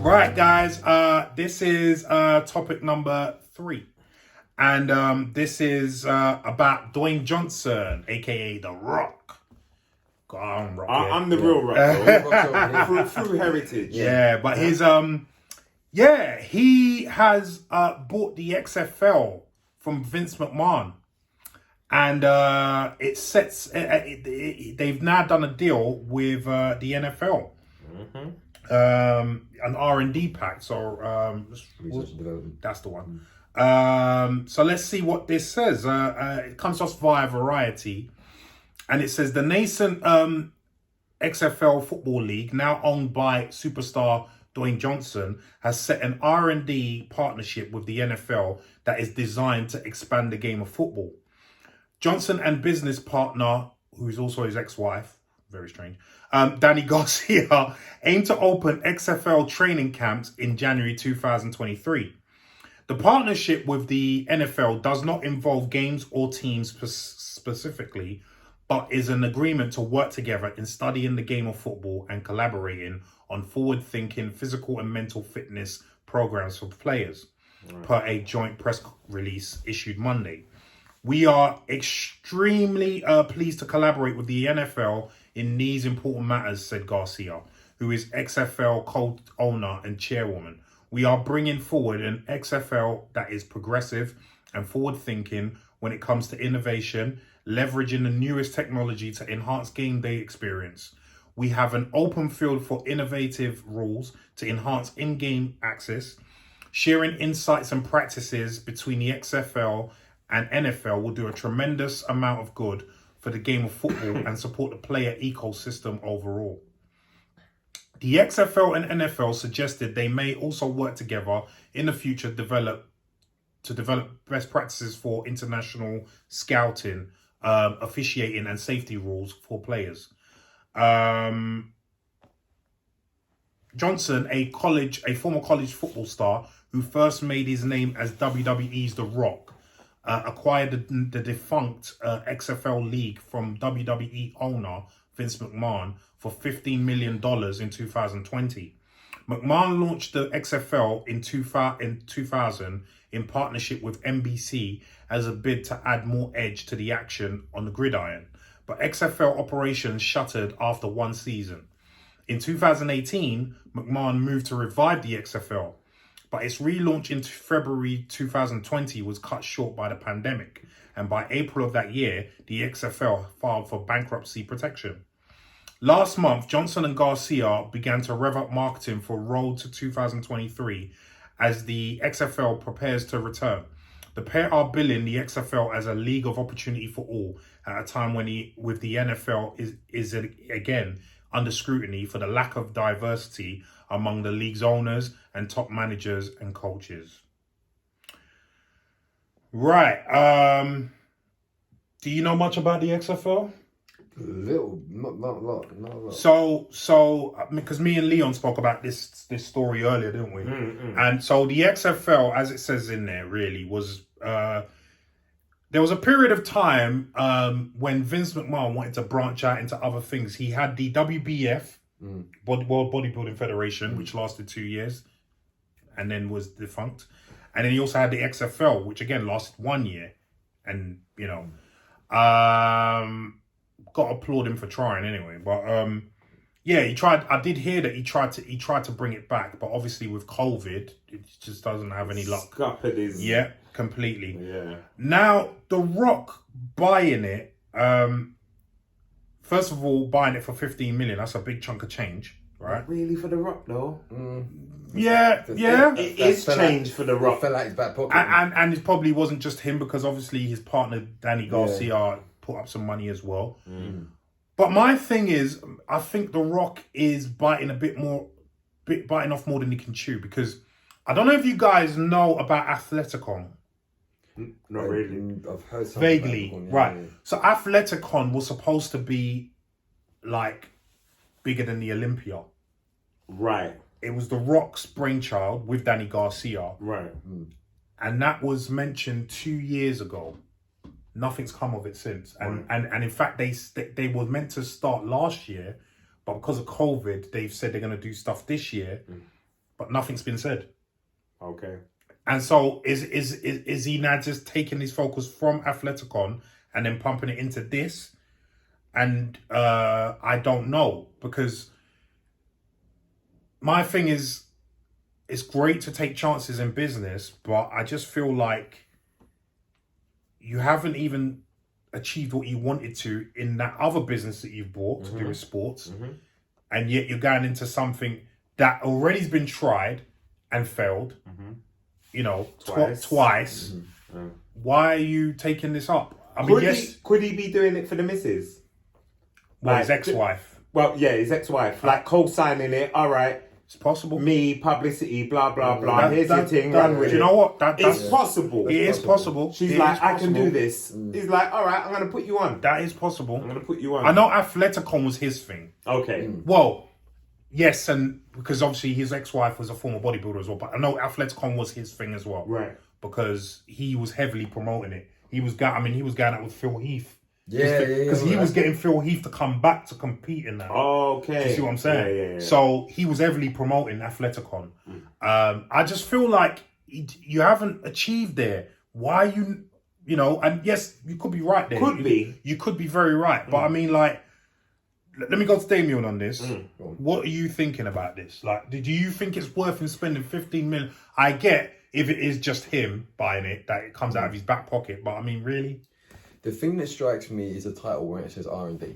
Right, guys. This is topic number 3. And this is about Dwayne Johnson, aka The Rock. Go on, Rock. I'm the real Rock, through heritage. Yeah, but his he has bought the XFL from Vince McMahon, and it sets. They've now done a deal with the NFL. An R&D pack. So Research and development. that's the one. So let's see what this says. It comes to us via Variety, and it says the nascent XFL Football League, now owned by superstar Dwayne Johnson, has set an R&D partnership with the NFL that is designed to expand the game of football. Johnson and business partner, who's also his ex-wife, very strange, Danny Garcia, aim to open XFL training camps in January 2023. The partnership with the NFL does not involve games or teams specifically, but is an agreement to work together in studying the game of football and collaborating on forward-thinking physical and mental fitness programs for players, per a joint press release issued Monday. We are extremely pleased to collaborate with the NFL in these important matters, said Garcia, who is XFL co-owner and chairwoman. We are bringing forward an XFL that is progressive and forward-thinking when it comes to innovation, leveraging the newest technology to enhance game day experience. We have an open field for innovative rules to enhance in-game access. Sharing insights and practices between the XFL and NFL will do a tremendous amount of good for the game of football and support the player ecosystem overall. The XFL and NFL suggested they may also work together in the future to develop best practices for international scouting, officiating and safety rules for players. Johnson, a former college football star who first made his name as WWE's The Rock, acquired the defunct XFL league from WWE owner Vince McMahon for $15 million in 2020. McMahon launched the XFL in 2000 in partnership with NBC as a bid to add more edge to the action on the gridiron. But XFL operations shuttered after one season. In 2018, McMahon moved to revive the XFL, but its relaunch in February 2020 was cut short by the pandemic. And by April of that year, the XFL filed for bankruptcy protection. Last month, Johnson and Garcia began to rev up marketing for Road to 2023 as the XFL prepares to return. The pair are billing the XFL as a league of opportunity for all at a time when the NFL is again under scrutiny for the lack of diversity among the league's owners and top managers and coaches. Right. Do you know much about the XFL? Little, not a lot. So because me and Leon spoke about this story earlier, didn't we? And so the XFL, as it says in there, really was there was a period of time when Vince McMahon wanted to branch out into other things. He had the WBF, World Bodybuilding Federation, which lasted 2 years and then was defunct. And then he also had the XFL, which again lasted 1 year. And, you know, got to applaud him for trying anyway. But yeah, he tried. I did hear that he tried to bring it back, but obviously with COVID, it just doesn't have any luck. Scuppered his... Yeah, completely. Yeah. Now, The Rock buying it, first of all, buying it for 15 million, that's a big chunk of change, right? Not really for The Rock, though. Yeah. It is change for The Rock. Fell out his back pocket. And it probably wasn't just him, because obviously his partner, Danny Garcia, put up some money as well. But my thing is, I think The Rock is biting off more than he can chew, because I don't know if you guys know about Athleticon. Not really. I've heard something Vaguely, about it, right. Yeah. So Athleticon was supposed to be like bigger than the Olympia. Right. It was The Rock's brainchild with Danny Garcia. Right. And that was mentioned 2 years ago. Nothing's come of it since. And in fact, they were meant to start last year, but because of COVID, they've said they're going to do stuff this year. but nothing's been said. Okay. And so is he now just taking his focus from Athleticon and then pumping it into this? And I don't know, because my thing is, it's great to take chances in business, but I just feel like you haven't even achieved what you wanted to in that other business that you've bought to do with sports. And yet you're going into something that already's been tried and failed, you know, twice. Why are you taking this up? I mean, Could he be doing it for the missus? Well, his ex-wife. Well, yeah, his ex-wife. Like, co-signing it, all right. It's possible. Me, publicity, blah, blah, blah. Here's your thing, run with it. Do you know what? It's possible. It is possible. She's like, I can do this. He's like, all right, I'm going to put you on. That is possible. I'm going to put you on. I know Athleticon was his thing. Okay. Well, yes, and because obviously his ex-wife was a former bodybuilder as well, but I know Athleticon was his thing as well. Right. Because he was heavily promoting it. He was going out with Phil Heath. Yeah. Because he was getting Phil Heath to come back to compete in that. Okay. Do you see what I'm saying? Yeah. So he was heavily promoting Athleticon. I just feel like you haven't achieved there. Why you know, and yes, you could be right there. You could be very right. But I mean, like, let me go to Damien on this. What are you thinking about this? Like, do you think it's worth him spending 15 million? I get if it is just him buying it, that it comes out of his back pocket. But I mean, really? The thing that strikes me is the title where it says R&D.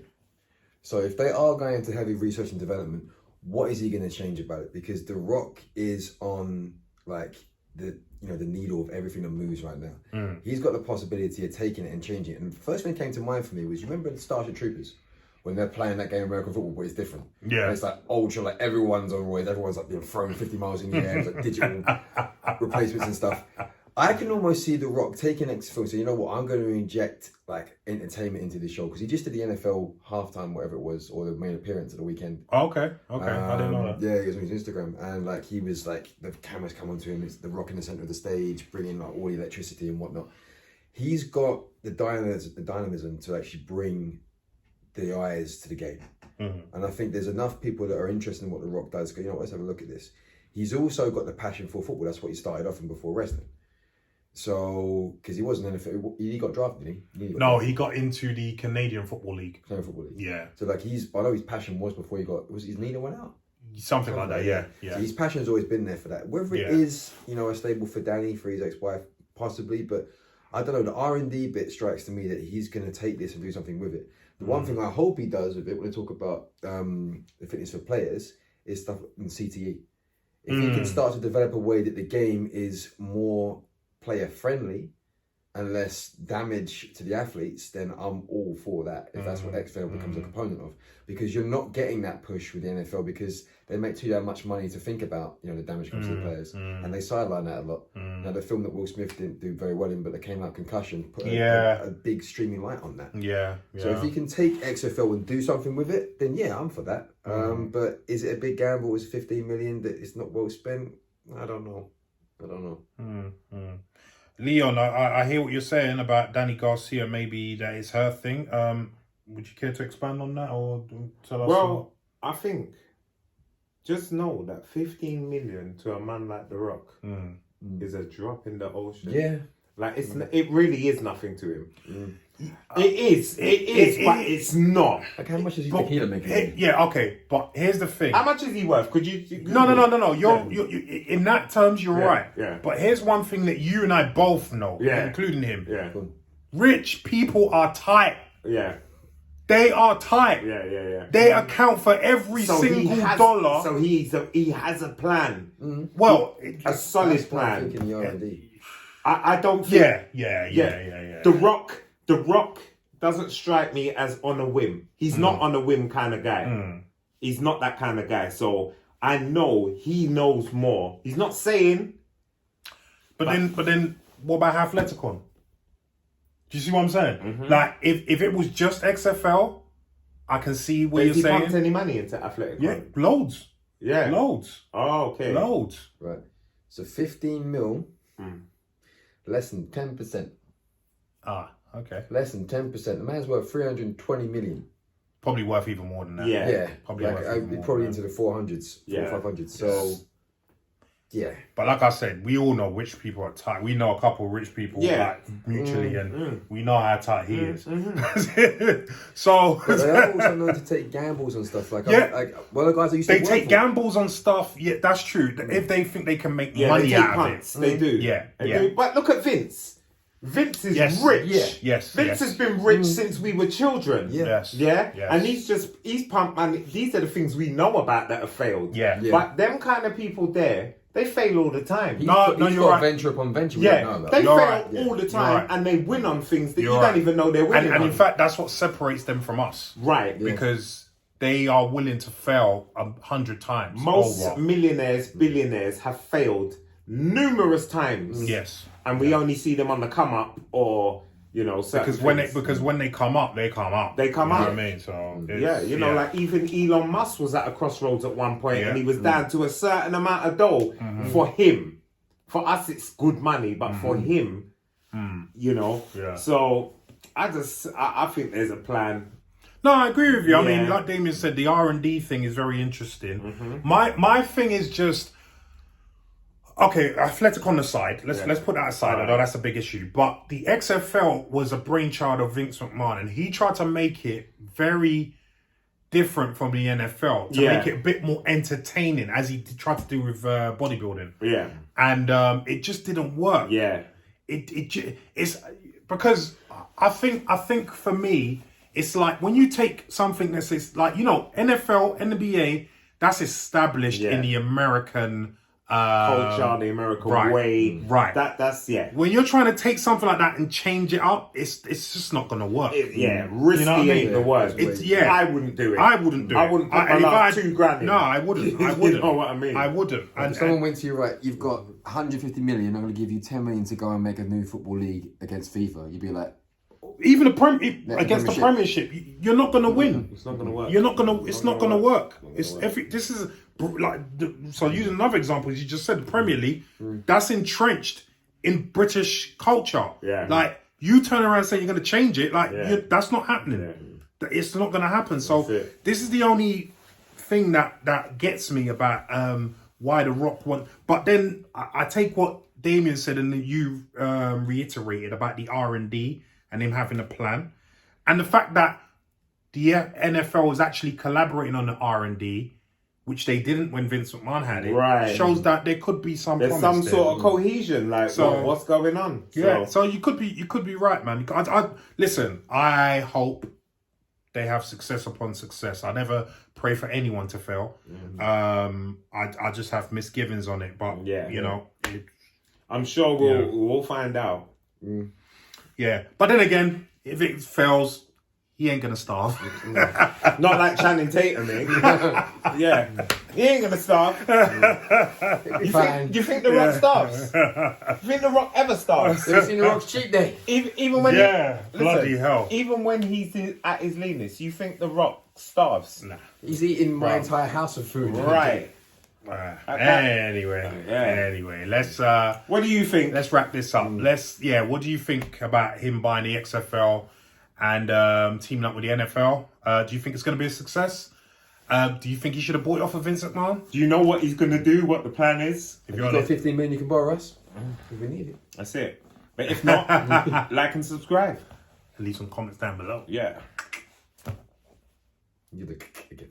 So if they are going into heavy research and development, what is he going to change about it? Because The Rock is on like the needle of everything that moves right now. He's got the possibility of taking it and changing it. And the first thing that came to mind for me was, you remember the Starship Troopers? When they're playing that game of American football, but it's different. Yeah. And it's like ultra, like everyone's on roids, everyone's like being thrown 50 miles in the air, it's like digital replacements and stuff. I can almost see The Rock taking XFL, so you know what, I'm going to inject like entertainment into this show, because he just did the NFL halftime, whatever it was, or the main appearance at the weekend. Okay, I didn't know that. Yeah, he was on his Instagram, and like he was like, the cameras come onto him, it's The Rock in the center of the stage, bringing like all the electricity and whatnot. He's got the dynamism to actually bring the eyes to the game. And I think there's enough people that are interested in what The Rock does, go, you know what, let's have a look at this. He's also got the passion for football. That's what he started off in before wrestling. So, because he wasn't NFL, he got drafted, didn't he? He got into the Canadian Football League. Canadian Football League. Yeah. So like I know his passion was before he got, was his knee that went out? Something like that, yeah. So his passion's always been there for that. Whether it is, a stable for Danny, for his ex-wife, possibly, but I don't know, the R&D bit strikes to me that he's going to take this and do something with it. The one thing I hope he does with it, when I talk about the fitness for players, is stuff in CTE. If he can start to develop a way that the game is more player friendly and less damage to the athletes, then I'm all for that, if that's what XFL becomes a component of. Because you're not getting that push with the NFL, because they make too damn much money to think about, the damage comes to the players. And they sideline that a lot. Now, the film that Will Smith didn't do very well in, but that came out, Concussion, put a big streaming light on that. So if you can take XFL and do something with it, then yeah, I'm for that. But is it a big gamble? Is 15 million that it's not well spent? I don't know. Leon, I hear what you're saying about Danny Garcia. Maybe that is her thing. Would you care to expand on that, or tell us? Well, I think just know that 15 million to a man like The Rock is a drop in the ocean. Yeah. Like it really is nothing to him. It is, but it's not. Like, how much is he tequila making? Yeah, okay, but here's the thing. How much is he worth? Could you No. You're in that terms, you're right. Yeah. But here's one thing that you and I both know, including him. Yeah. Rich people are tight. Yeah. They are tight. Yeah. They account for every single dollar. So he has a plan. Well, a solid plan. Thinking the R&D. I don't think. Yeah. The Rock doesn't strike me as on a whim. He's not on a whim kind of guy. He's not that kind of guy. So I know he knows more. He's not saying. But then, what about Athleticon? Do you see what I'm saying? Like, if it was just XFL, I can see what you're saying. Has he pumped any money into Athleticon? Yeah, loads. Yeah. Loads. Oh, okay. Loads. Right. So 15 mil, less than 10%. Ah, okay. Less than 10%. The man's worth 320 million. Probably worth even more than that. Yeah. Yeah. Probably worth even more probably than into the 400s, 500s. So Yeah. But like I said, we all know rich people are tight. We know a couple of rich people like mutually, and we know how tight he is. So But they are also known to take gambles and stuff. Like, well, the guys I used to they work take for. gambles on stuff. Yeah, that's true. If they think they can make money they take out punts. of it, They do. Yeah, They yeah. do. But look at Vince. Vince is rich. Yes. Vince has been rich since we were children. Yes. And he's pumped money. These are the things we know about that have failed. Yeah. But them kind of people there, they fail all the time. He's you're got right. venture upon venture. They You're fail right. all the time, and they win on things that You're you right. don't even know they're winning And on. in fact, that's what separates them from us. Right. Because they are willing to fail 100 times. Most over. millionaires, billionaires have failed numerous times. Yes. And we only see them on the come up, or certain Because when they come up, they come up. They come you up. Know what I mean? So like even Elon Musk was at a crossroads at one point, and he was down to a certain amount of dough for him. For us, it's good money, but for him, Yeah. So I think there's a plan. No, I agree with you. I Yeah. mean, like Damien said, the R&D thing is very interesting. My thing is just, okay, athletic on the side. Let's put that aside. I know that's a big issue. But the XFL was a brainchild of Vince McMahon, and he tried to make it very different from the NFL to make it a bit more entertaining, as he tried to do with bodybuilding. Yeah. And it just didn't work. Yeah. It's because I think for me, it's like when you take something that's like, NFL, NBA, that's established in the American culture, the American way. Right. That's When you're trying to take something like that and change it up, it's just not going to work. risky You know what I mean? ain't the word. I wouldn't do it. I wouldn't do it. I wouldn't put my last $2,000 in. No, I wouldn't. You know what I mean? I wouldn't. If someone went to you, right, you've got 150 million, I'm going to give you 10 million to go and make a new football league against FIFA. You'd be like, even against the Premiership, you're not going to win. It's not going to work. You're not going to. It's not going to work. This is like, so using another example, as you just said, the Premier League, that's entrenched in British culture. Yeah. Like, you turn around and say you're going to change it, like that's not happening. It's not going to happen. So this is the only thing that gets me about why The Rock won. But then I take what Damien said and you reiterated about the R&D and him having a plan, and the fact that the NFL is actually collaborating on the R&D, which they didn't when Vince McMahon had it, shows that there could be some. There's some sort of cohesion, like what's going on. So you could be right, man. Listen, I hope they have success upon success. I never pray for anyone to fail. I just have misgivings on it, but I'm sure we'll find out. Yeah, but then again, if it fails, he ain't gonna starve. Not like Channing Tatum, eh? Yeah, he ain't gonna starve. You think The Rock starves? You think The Rock ever starves? have you seen The Rock's cheat day? Even when bloody hell. Even when he's at his leanest, you think The Rock starves? Nah. He's eating my entire house of food. Right. Anyway, let's. What do you think? Let's wrap this up. What do you think about him buying the XFL and teaming up with the NFL? Do you think it's going to be a success? Do you think he should have bought it off of Vince McMahon? Do you know what he's going to do? What the plan is? If you've got 15 million, you can borrow us. If we need it. That's it. But if not, like and subscribe. Leave some comments down below. Yeah. You're the again.